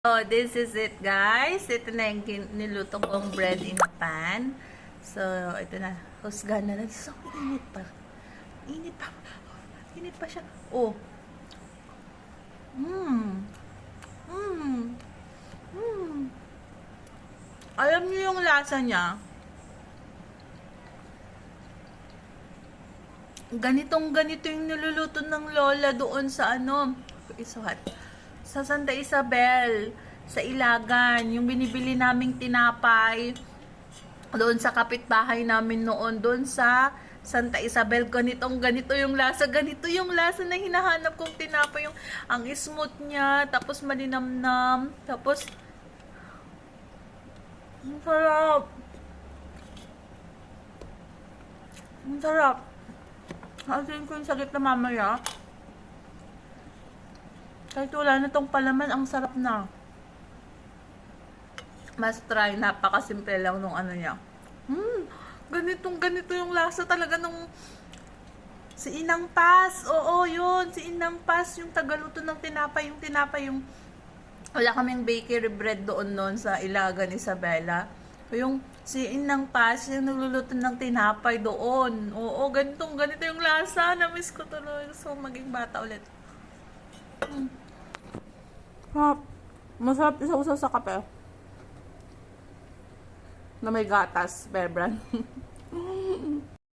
Oh, this is it, guys. Ito na yung niluto kong bread in a pan. So, ito na. Husgahan na. So, init pa. Init pa. Init pa siya. Oh. Mmm. Mmm. Mmm. Alam niyo yung lasa niya? Ganito yung niluluto ng lola doon sa isuhat. Sa Santa Isabel, sa Ilagan, yung binibili naming tinapay, doon sa kapitbahay namin noon, doon sa Santa Isabel, ganito yung lasa, ganito yung lasa na hinahanap kong tinapay, yung ang smooth niya, tapos malinamnam, tapos ang sarap. Ang sarap. Asin ko yung sagit na mamaya. Kahit wala na tong palaman, ang sarap na. Mas try, napakasimple lang nung ano niya. Ganito yung lasa talaga nung si Inang Paz. Oo, yun. Si Inang Paz, yung tagaluto ng tinapay. Yung tinapay, yung wala kaming bakery bread doon sa Ilagan, Isabela. Yung si Inang Paz, yung nagluluto ng tinapay doon. Oo, ganito yung lasa. Na-miss ko tuloy. So, maging bata ulit. Masarap isa-usa sa kape. Na may gatas, Bear Brand.